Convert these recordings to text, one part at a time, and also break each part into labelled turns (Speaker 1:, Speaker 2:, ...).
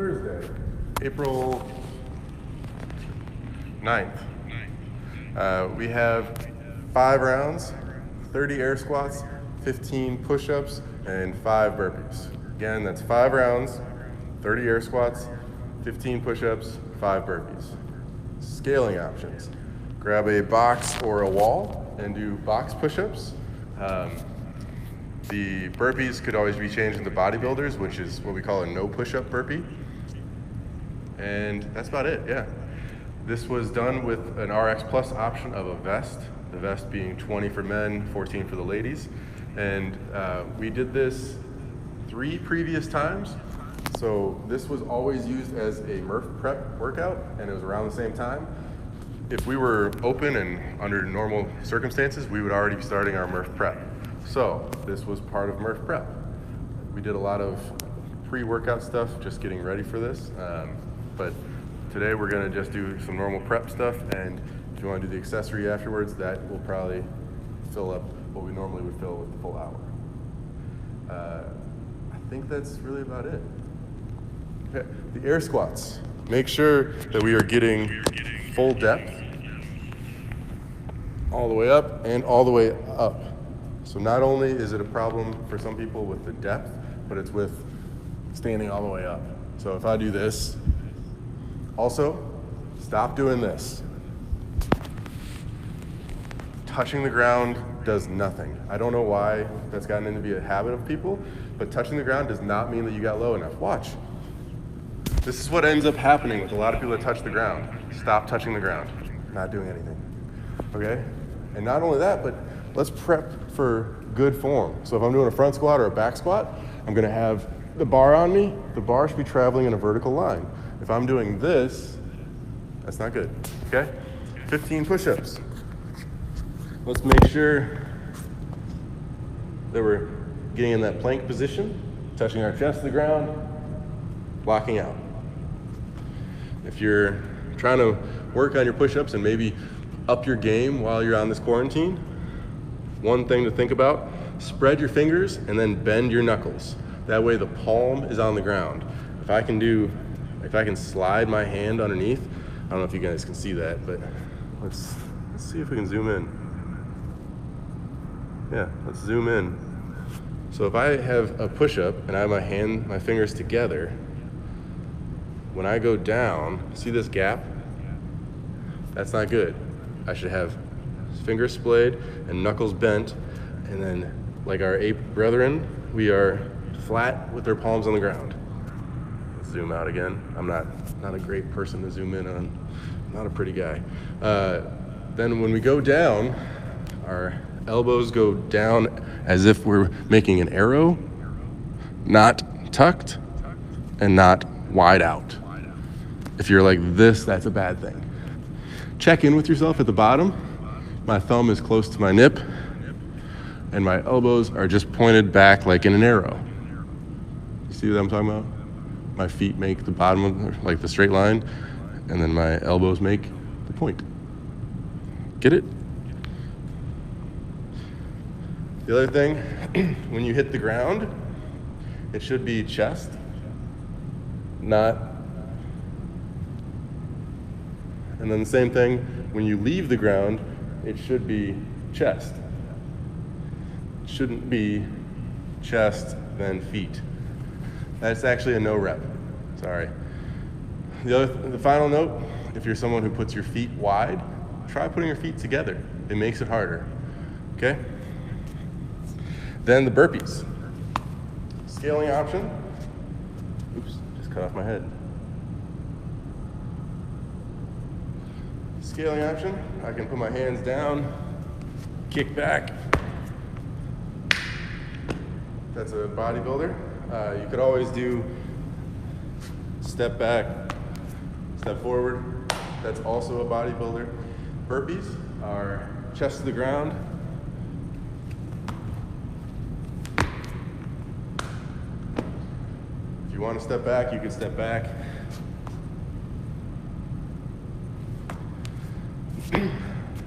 Speaker 1: Thursday, April 9th. We have 5 rounds, 30 air squats, 15 push-ups, and 5 burpees. Again, that's 5 rounds, 30 air squats, 15 push-ups, 5 burpees. Scaling options. Grab a box or a wall and do box push-ups. The burpees could always be changed into bodybuilders, which is what we call a no push-up burpee. And that's about it, yeah. This was done with an RX Plus option of a vest, the vest being 20 for men, 14 for the ladies. And we did this 3 previous times. So this was always used as a Murph prep workout, and it was around the same time. If we were open and under normal circumstances, we would already be starting our Murph prep. So this was part of Murph prep. We did a lot of pre-workout stuff, just getting ready for this. But today we're gonna just do some normal prep stuff, and if you wanna do the accessory afterwards, that will probably fill up what we normally would fill with the full hour. I think that's really about it. Okay. The air squats. Make sure that we are getting full depth all the way up and all the way up. So not only is it a problem for some people with the depth, but it's with standing all the way up. So if I do this, also, stop doing this. Touching the ground does nothing. I don't know why that's gotten into be a habit of people, but touching the ground does not mean that you got low enough. Watch. This is what ends up happening with a lot of people that touch the ground. Stop touching the ground. Not doing anything. Okay? And not only that, but let's prep for good form. So if I'm doing a front squat or a back squat, I'm gonna have the bar on me. The bar should be traveling in a vertical line. If I'm doing this, that's not good, okay? 15 push-ups. Let's make sure that we're getting in that plank position, touching our chest to the ground, locking out. If you're trying to work on your push-ups and maybe up your game while you're on this quarantine, one thing to think about, spread your fingers and then bend your knuckles. That way the palm is on the ground. If I can slide my hand underneath, I don't know if you guys can see that, but let's see if we can zoom in. Yeah, let's zoom in. So if I have a push-up and I have my fingers together, when I go down, see this gap? That's not good. I should have fingers splayed and knuckles bent, and then like our ape brethren, we are flat with their palms on the ground. Let's zoom out again. I'm not a great person to zoom in on. I'm not a pretty guy. Then when we go down, our elbows go down as if we're making an arrow, not tucked and not wide out. If you're like this, that's a bad thing. Check in with yourself at the bottom. My thumb is close to my nip, and my elbows are just pointed back like in an arrow. You see what I'm talking about? My feet make the bottom, like the straight line, and then my elbows make the point. Get it? The other thing, when you hit the ground, it should be chest, not. And then the same thing, when you leave the ground, it should be chest. It shouldn't be chest, then feet. That's actually a no rep, sorry. The final note, if you're someone who puts your feet wide, try putting your feet together. It makes it harder, okay? Then the burpees. Scaling option. Oops, just cut off my head. Scaling option, I can put my hands down, kick back. That's a bodybuilder. You could always do step back, step forward. That's also a bodybuilder. Burpees are chest to the ground. If you want to step back, you can step back.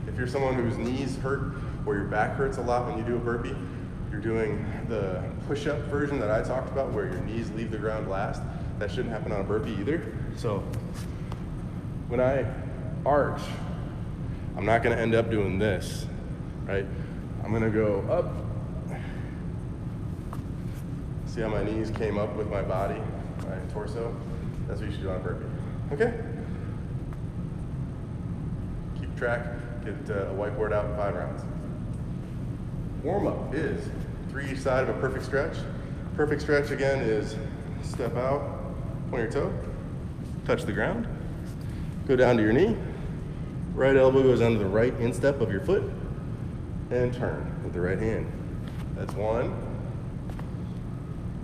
Speaker 1: If you're someone whose knees hurt or your back hurts a lot when you do a burpee, you're doing the push-up version that I talked about where your knees leave the ground last. that shouldn't happen on a burpee either. So when I arch, I'm not gonna end up doing this, right? I'm gonna go up. See how my knees came up with my body, my torso? That's what you should do on a burpee, okay? Keep track, get a whiteboard out, 5 rounds. Warm up is 3 each side of a perfect stretch. Perfect stretch again is step out, point your toe, touch the ground, go down to your knee, right elbow goes onto the right instep of your foot, and turn with the right hand. That's 1.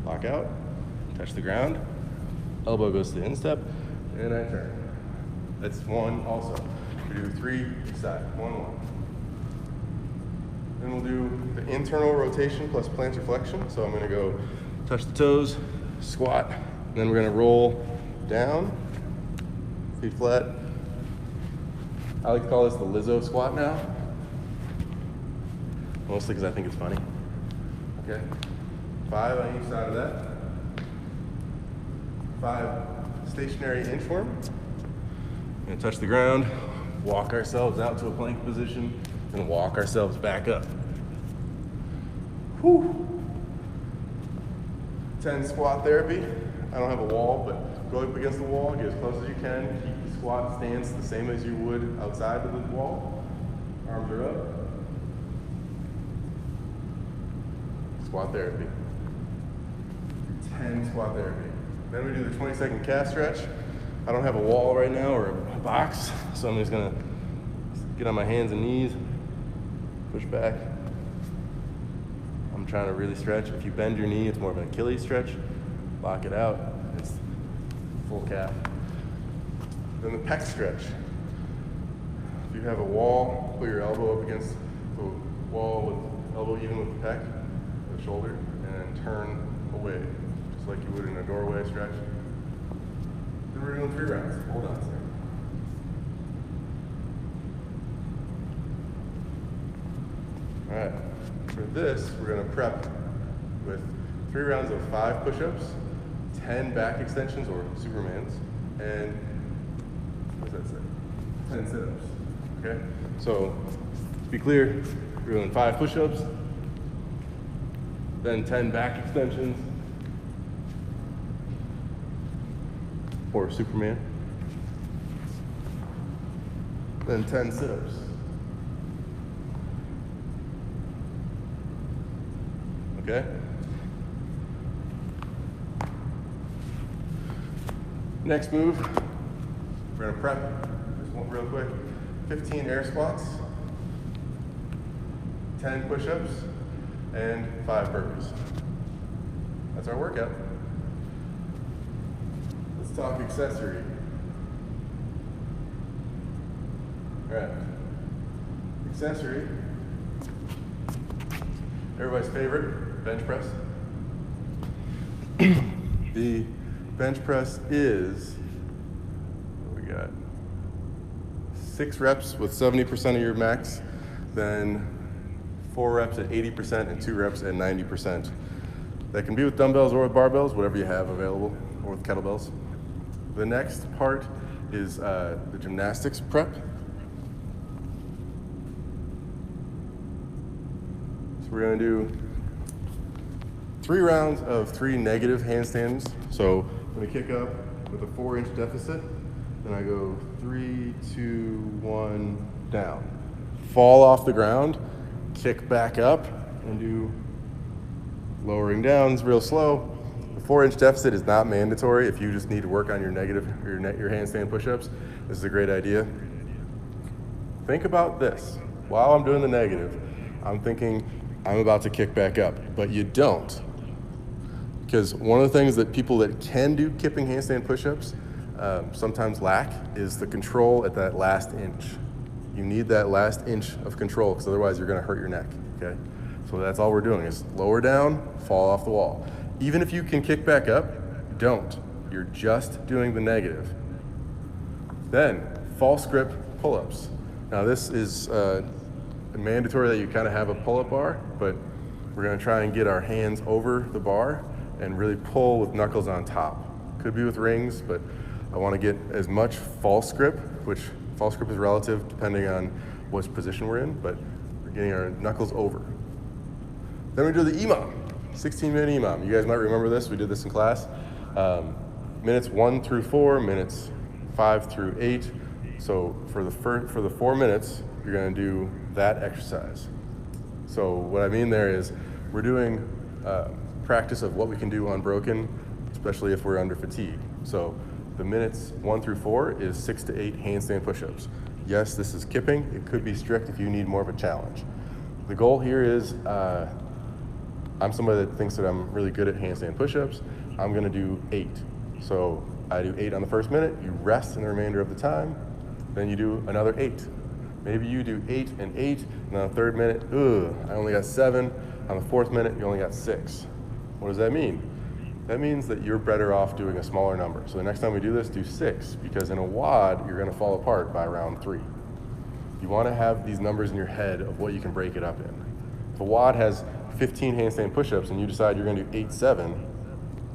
Speaker 1: Lock out, touch the ground, elbow goes to the instep, and I turn. That's 1 also. We do 3 each side, 1, 1. Then we'll do the internal rotation plus plantar flexion. So I'm gonna go touch the toes, squat, and then we're gonna roll down, feet flat. I like to call this the Lizzo squat now, mostly because I think it's funny. Okay, 5 on each side of that. 5 stationary inchworm. We're gonna touch the ground, walk ourselves out to a plank position, and walk ourselves back up. Whew. 10 squat therapy. I don't have a wall, but go up against the wall, get as close as you can. Keep the squat stance the same as you would outside of the wall. Arms are up. Squat therapy. 10 squat therapy. Then we do the 20-second calf stretch. I don't have a wall right now or a box, so I'm just gonna get on my hands and knees, push back. I'm trying to really stretch. If you bend your knee, it's more of an Achilles stretch. Lock it out, it's full calf. Then the pec stretch. If you have a wall, put your elbow up against the wall with elbow even with the pec, the shoulder, and turn away, just like you would in a doorway stretch. Then we're doing 3 rounds. Hold on a second. All right, for this, we're gonna prep with 3 rounds of 5 push-ups, 10 back extensions or Supermans, and what does that say? 10 sit-ups, okay? So, to be clear, we're doing 5 push-ups, then 10 back extensions, or Superman, then 10 sit-ups. Okay? Next move, we're gonna prep this one real quick. 15 air squats, 10 push-ups, and 5 burpees. That's our workout. Let's talk accessory. All right, accessory, everybody's favorite, bench press. The bench press is, what we got? 6 reps with 70% of your max, then 4 reps at 80% and 2 reps at 90%. That can be with dumbbells or with barbells, whatever you have available, or with kettlebells. The next part is the gymnastics prep. So we're gonna do 3 rounds of 3 negative handstands. So I'm gonna kick up with a 4-inch deficit, then I go 3, 2, 1, down. Fall off the ground, kick back up, and do lowering downs real slow. The 4-inch deficit is not mandatory if you just need to work on your negative, your handstand push-ups. This is a great idea. Think about this. While I'm doing the negative, I'm thinking I'm about to kick back up, but you don't. Because one of the things that people that can do kipping handstand push-ups sometimes lack is the control at that last inch. You need that last inch of control, because otherwise you're gonna hurt your neck, okay? So that's all we're doing is lower down, fall off the wall. Even if you can kick back up, don't. You're just doing the negative. Then, false grip pull-ups. Now this is mandatory that you kind of have a pull-up bar, but we're gonna try and get our hands over the bar and really pull with knuckles on top. Could be with rings, but I want to get as much false grip, which false grip is relative depending on which position we're in, but we're getting our knuckles over. Then we do the EMOM, 16-minute EMOM. You guys might remember this, we did this in class. Minutes 1 through 4, minutes 5 through 8. So for the 4 minutes, you're gonna do that exercise. So what I mean there is we're doing practice of what we can do unbroken, especially if we're under fatigue. So the minutes 1 through 4 is 6 to 8 handstand push-ups. Yes, this is kipping. It could be strict if you need more of a challenge. The goal here is, I'm somebody that thinks that I'm really good at handstand push-ups. I'm gonna do 8. So I do 8 on the first minute, you rest in the remainder of the time, then you do another 8. Maybe you do 8 and 8, and on the third minute, I only got 7. On the fourth minute, you only got 6. What does that mean? That means that you're better off doing a smaller number. So the next time we do this, do 6, because in a WOD, you're gonna fall apart by round 3. You wanna have these numbers in your head of what you can break it up in. If a WOD has 15 handstand push-ups and you decide you're gonna do 8, 7,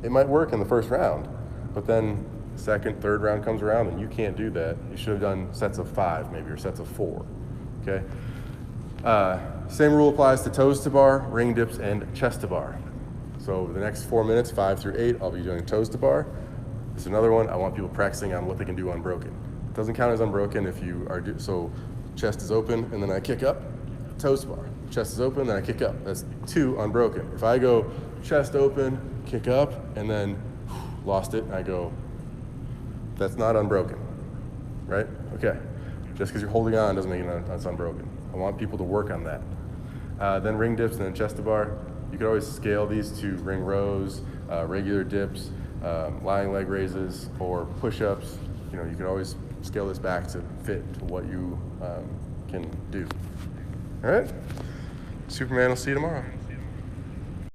Speaker 1: it might work in the first round, but then second, third round comes around and you can't do that. You should have done sets of 5 maybe, or sets of 4, okay? Same rule applies to toes to bar, ring dips, and chest to bar. So the next 4 minutes, 5 through 8, I'll be doing toes to bar. This is another one. I want people practicing on what they can do unbroken. It doesn't count as unbroken if you are, so chest is open and then I kick up, toes to bar. Chest is open, then I kick up. That's 2 unbroken. If I go chest open, kick up, and then lost it, I go, that's not unbroken, right? Okay, just because you're holding on doesn't mean it's unbroken. I want people to work on that. Then ring dips and then chest to bar. You could always scale these to ring rows, regular dips, lying leg raises, or push-ups. You know, you could always scale this back to fit to what you can do. All right? Superman will see you tomorrow.